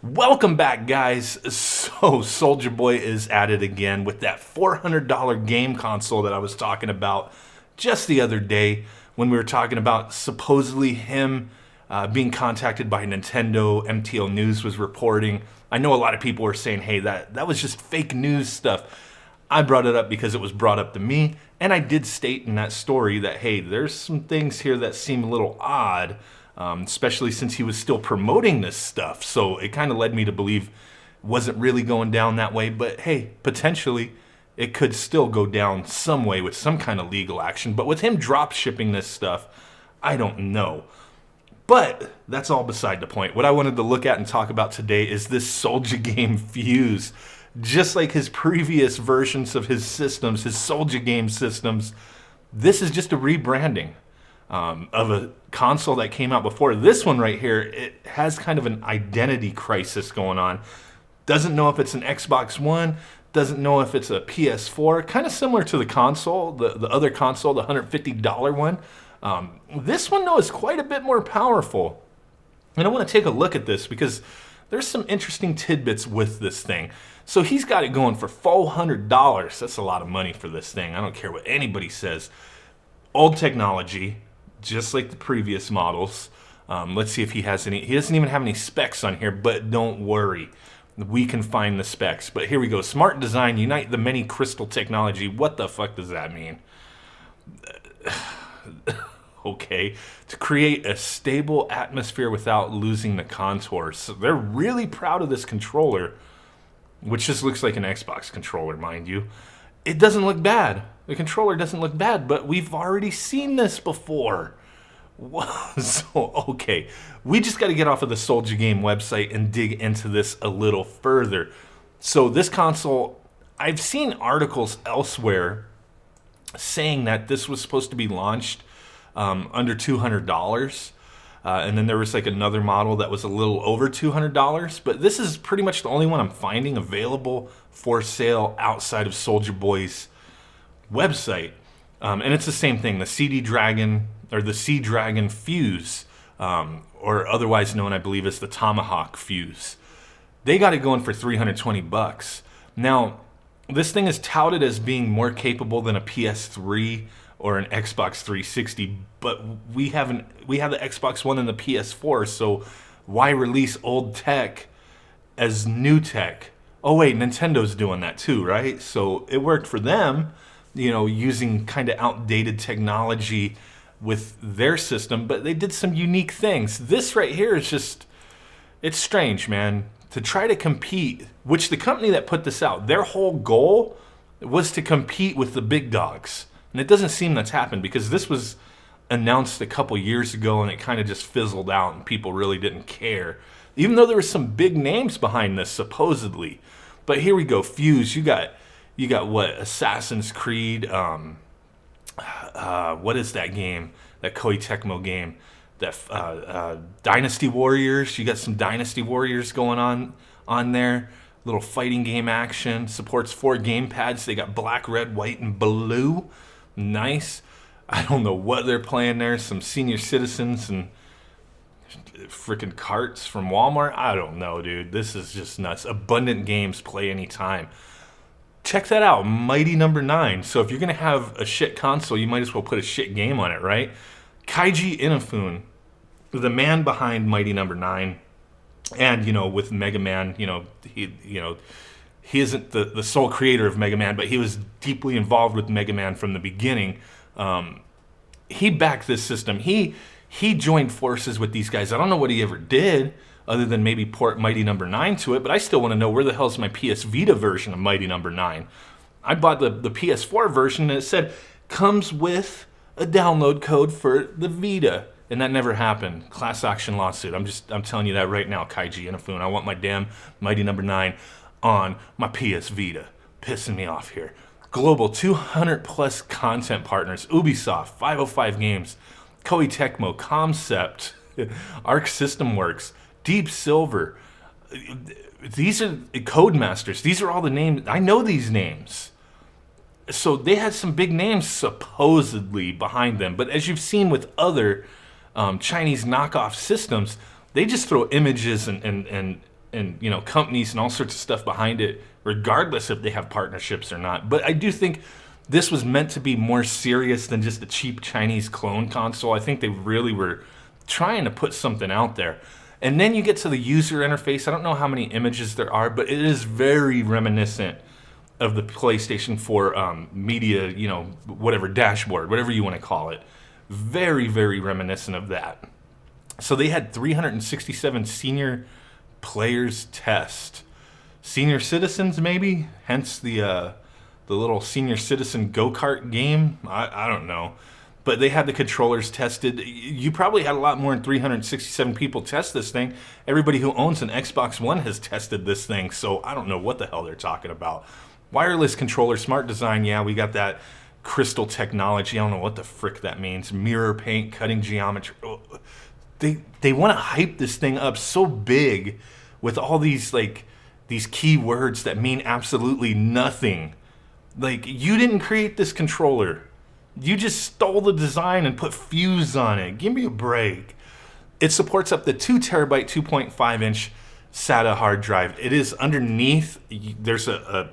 Welcome back, guys. So, Soulja Boy is at it again with that $400 game console that I was talking about just the other day when we were talking about supposedly him being contacted by Nintendo. MTL News was reporting. I know a lot of people were saying, hey, that was just fake news stuff. I brought it up because it was brought up to me, and I did state in that story that, hey, there's some things here that seem a little odd. Especially since he was still promoting this stuff. So it kind of led me to believe it wasn't really going down that way. But hey, potentially it could still go down some way with some kind of legal action. But with him drop shipping this stuff, I don't know. But that's all beside the point. What I wanted to look at and talk about today is this SouljaGame Fuze. Just like his previous versions of his systems, his SouljaGame systems, this is just a rebranding of a console that came out before. This one right here, it has kind of an identity crisis going on. Doesn't know if it's an Xbox One, doesn't know if it's a PS4, kind of similar to the console, the other console, the $150 one. This one, though, is quite a bit more powerful. And I want to take a look at this because there's some interesting tidbits with this thing. So he's got it going for $400. That's a lot of money for this thing. I don't care what anybody says. Old technology, just like the previous models. Let's see if he has any. He doesn't even have any specs on here, but don't worry. We can find the specs. But here we go. Smart design, unite the many crystal technology. What the fuck does that mean? Okay. To create a stable atmosphere without losing the contours. So they're really proud of this controller, which just looks like an Xbox controller, mind you. It doesn't look bad. The controller doesn't look bad, but we've already seen this before. So, okay, we just got to get off of the SouljaGame website and dig into this a little further. So this console, I've seen articles elsewhere saying that this was supposed to be launched under $200. And then there was like another model that was a little over $200. But this is pretty much the only one I'm finding available for sale outside of Soulja Boy's website. And it's the same thing, the CD Dragon or the Sea Dragon Fuze, or otherwise known, I believe, as the Tomahawk Fuze. They got it going for $320. Now, this thing is touted as being more capable than a PS3 or an Xbox 360, but we have the Xbox One and the PS4, so why release old tech as new tech? Oh wait, Nintendo's doing that too, right? So it worked for them, you know, using kind of outdated technology with their system, but they did some unique things. This right here is just, it's strange, man. To try to compete, which the company that put this out, their whole goal was to compete with the big dogs. And it doesn't seem that's happened because this was announced a couple years ago and it kind of just fizzled out and people really didn't care. Even though there were some big names behind this, supposedly. But here we go, Fuze. You got what? Assassin's Creed. What is that game? That Koei Tecmo game. That Dynasty Warriors. You got some Dynasty Warriors going on there. Little fighting game action. Supports 4 game pads. They got black, red, white, and blue. Nice. I don't know what they're playing there. Some senior citizens and freaking carts from Walmart. I don't know, dude. This is just nuts. Abundant games, play anytime. Check that out. Mighty Number 9. So if you're going to have a shit console, you might as well put a shit game on it, right? Kaiji Inafune, the man behind Mighty Number 9. And, you know, with Mega Man, he isn't the sole creator of Mega Man, but he was deeply involved with Mega Man from the beginning. He backed this system. He joined forces with these guys. I don't know what he ever did other than maybe port Mighty Number 9 to it, but I still want to know where the hell's my PS Vita version of Mighty Number 9. I bought the PS4 version and it said, comes with a download code for the Vita. And that never happened. Class action lawsuit. I'm telling you that right now, Kaiji Inafune. I want my damn Mighty Number 9 on my PS Vita. Pissing me off here. Global 200 plus content partners. Ubisoft, 505 Games, Koei Tecmo, Concept, Arc System Works, Deep Silver. These are Codemasters. These are all the names. I know these names. So they had some big names supposedly behind them. But as you've seen with other Chinese knockoff systems, they just throw images and and companies and all sorts of stuff behind it, regardless if they have partnerships or not. But I do think this was meant to be more serious than just a cheap Chinese clone console. I think they really were trying to put something out there. And then you get to the user interface. I don't know how many images there are, but it is very reminiscent of the PlayStation 4 media, whatever, dashboard, whatever you want to call it. Very, very reminiscent of that. So they had 367 senior players test. Senior citizens, maybe? Hence the little senior citizen go-kart game? I don't know. But they had the controllers tested. You probably had a lot more than 367 people test this thing. Everybody who owns an Xbox One has tested this thing, so I don't know what the hell they're talking about. Wireless controller, smart design, yeah, we got that crystal technology. I don't know what the frick that means. Mirror paint, cutting geometry. They want to hype this thing up so big with all these key words that mean absolutely nothing. You didn't create this controller. You just stole the design and put Fuze on it. Give me a break. It supports up to 2 terabyte, 2.5 inch SATA hard drive. It is underneath. There's a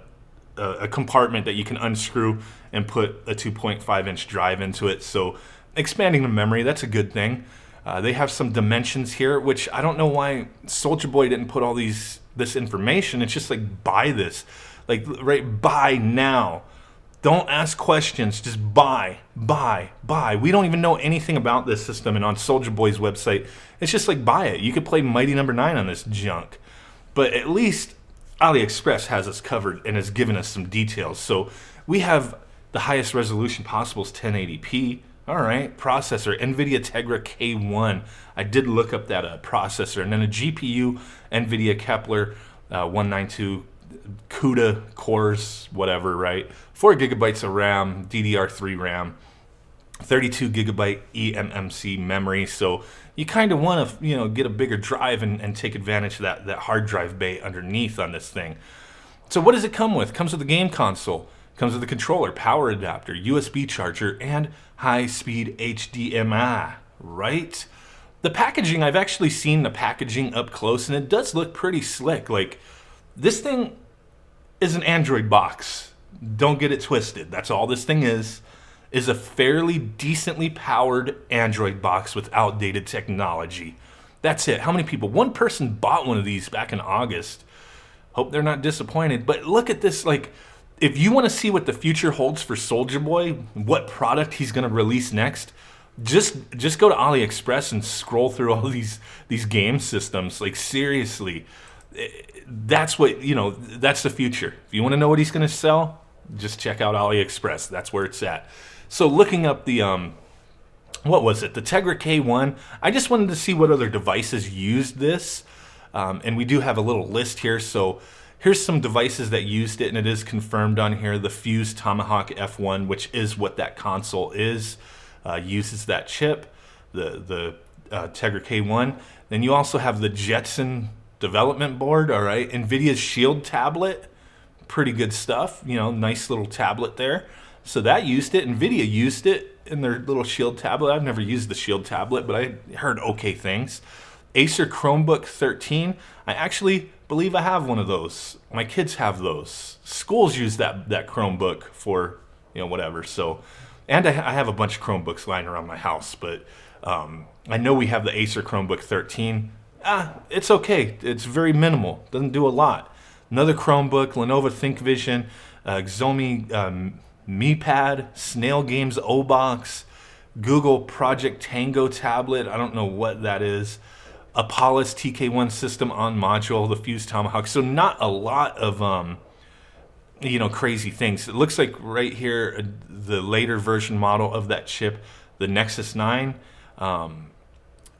compartment that you can unscrew and put a 2.5 inch drive into it. So expanding the memory, that's a good thing. They have some dimensions here, which I don't know why Soulja Boy didn't put all this information. It's just buy this. Buy now. Don't ask questions, just buy. We don't even know anything about this system, and on Soulja Boy's website, it's just buy it. You could play Mighty Number 9 on this junk. But at least AliExpress has us covered and has given us some details. So we have the highest resolution possible is 1080p. All right, processor, NVIDIA Tegra K1. I did look up that processor. And then a GPU, NVIDIA Kepler 192 CUDA cores, whatever, right? 4 gigabytes of RAM, DDR3 RAM, 32 gigabyte eMMC memory. So you kind of want to, get a bigger drive and take advantage of that hard drive bay underneath on this thing. So what does it come with? It comes with a game console. It comes with a controller, power adapter, USB charger, and high-speed HDMI, right? The packaging, I've actually seen the packaging up close, and it does look pretty slick. This thing is an Android box. Don't get it twisted. That's all this thing is a fairly decently powered Android box with outdated technology. That's it. How many people? One person bought one of these back in August. Hope they're not disappointed. But look at this. If you want to see what the future holds for Soulja Boy, what product he's going to release next, just go to AliExpress and scroll through all these game systems. Seriously. That's that's the future. If you want to know what he's going to sell, just check out AliExpress. That's where it's at. So looking up the, what was it? The Tegra K1. I just wanted to see what other devices used this. And we do have a little list here. So here's some devices that used it, and it is confirmed on here. The Fuze Tomahawk F1, which is what that console is, uses that chip, the Tegra K1. Then you also have the Jetson development board, all right. NVIDIA's Shield tablet, pretty good stuff. Nice little tablet there. So that used it. NVIDIA used it in their little Shield tablet. I've never used the Shield tablet, but I heard okay things. Acer Chromebook 13. I actually believe I have one of those. My kids have those. Schools use that Chromebook for, whatever. So, and I have a bunch of Chromebooks lying around my house, but I know we have the Acer Chromebook 13. It's okay. It's very minimal. Doesn't do a lot. Another Chromebook, Lenovo ThinkVision, Xiaomi MiPad, Snail Games O-Box, Google Project Tango tablet. I don't know what that is. Apollo's TK1 system on module, the Fuze Tomahawk. So not a lot of crazy things. It looks like right here the later version model of that chip, the Nexus 9.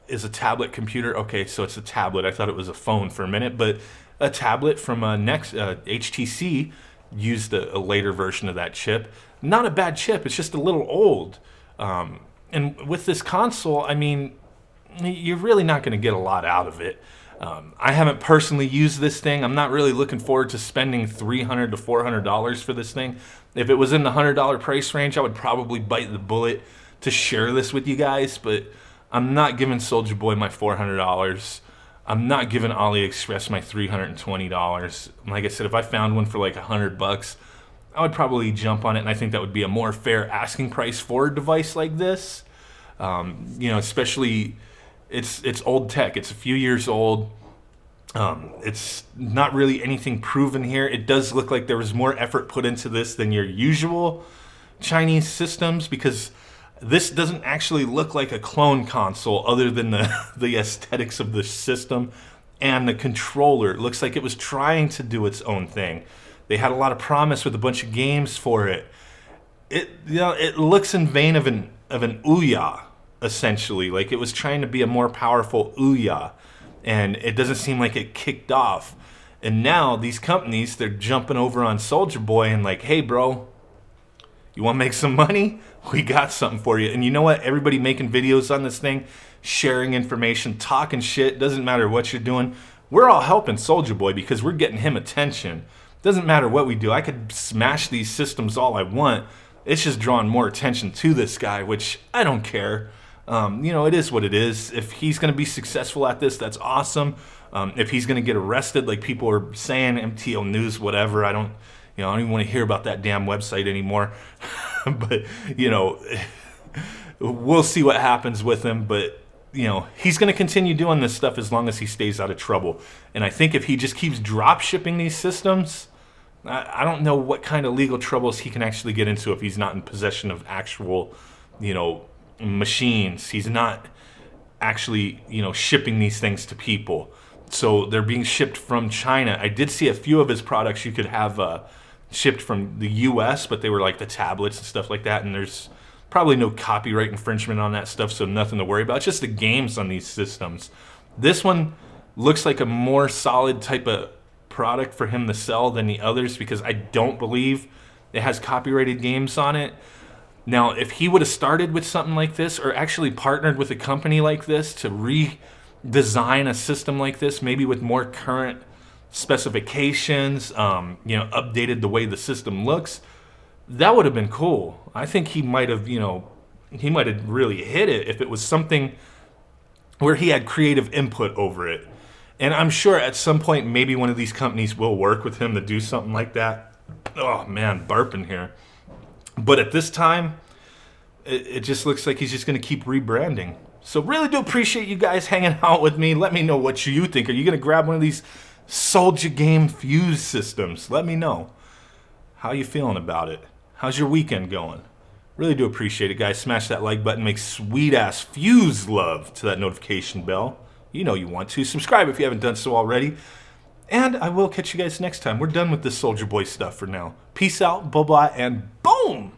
Is a tablet computer. Okay, so it's a tablet. I thought it was a phone for a minute, but a tablet from HTC used a later version of that chip. Not a bad chip. It's just a little old. And with this console, I mean, you're really not going to get a lot out of it. I haven't personally used this thing. I'm not really looking forward to spending $300 to $400 for this thing. If it was in the $100 price range, I would probably bite the bullet to share this with you guys, but I'm not giving Soulja Boy my $400. I'm not giving AliExpress my $320. Like I said, if I found one for like $100, I would probably jump on it, and I think that would be a more fair asking price for a device like this. You know, especially it's old tech. It's a few years old. It's not really anything proven here. It does look like there was more effort put into this than your usual Chinese systems, because this doesn't actually look like a clone console other than the aesthetics of the system and the controller. It looks like it was trying to do its own thing. They had a lot of promise with a bunch of games for it. It looks in vain of an Ouya, essentially. Like it was trying to be a more powerful Ouya, and it doesn't seem like it kicked off. And now these companies, they're jumping over on Soulja Boy and like, hey bro, you want to make some money? We got something for you. And you know what? Everybody making videos on this thing, sharing information, talking shit, doesn't matter what you're doing. We're all helping Soulja Boy because we're getting him attention. Doesn't matter what we do. I could smash these systems all I want. It's just drawing more attention to this guy, which I don't care. You know, it is what it is. If he's going to be successful at this, that's awesome. If he's going to get arrested, like people are saying, MTL News, whatever, I don't even want to hear about that damn website anymore. But, you know, we'll see what happens with him. But, you know, he's going to continue doing this stuff as long as he stays out of trouble. And I think if he just keeps drop shipping these systems, I don't know what kind of legal troubles he can actually get into if he's not in possession of actual, you know, machines. He's not actually, you know, shipping these things to people. So they're being shipped from China. I did see a few of his products you could have shipped from the US, but they were like the tablets and stuff like that, and there's probably no copyright infringement on that stuff, so nothing to worry about. It's just the games on these systems. This one looks like a more solid type of product for him to sell than the others, because I don't believe it has copyrighted games on it. Now, if he would have started with something like this, or actually partnered with a company like this to redesign a system like this, maybe with more current specifications, you know, updated the way the system looks, that would have been cool. I think he might have, you know, he might have really hit it if it was something where he had creative input over it. And I'm sure at some point maybe one of these companies will work with him to do something like that. Oh man, burping here. But at this time, it just looks like he's just going to keep rebranding. So really do appreciate you guys hanging out with me. Let me know what you think. Are you going to grab one of these SouljaGame Fuze systems? Let me know. How you feeling about it? How's your weekend going? Really do appreciate it, guys. Smash that like button. Make sweet-ass Fuze love to that notification bell. You know you want to. Subscribe if you haven't done so already. And I will catch you guys next time. We're done with this Soulja Boy stuff for now. Peace out, bye-bye, and boom!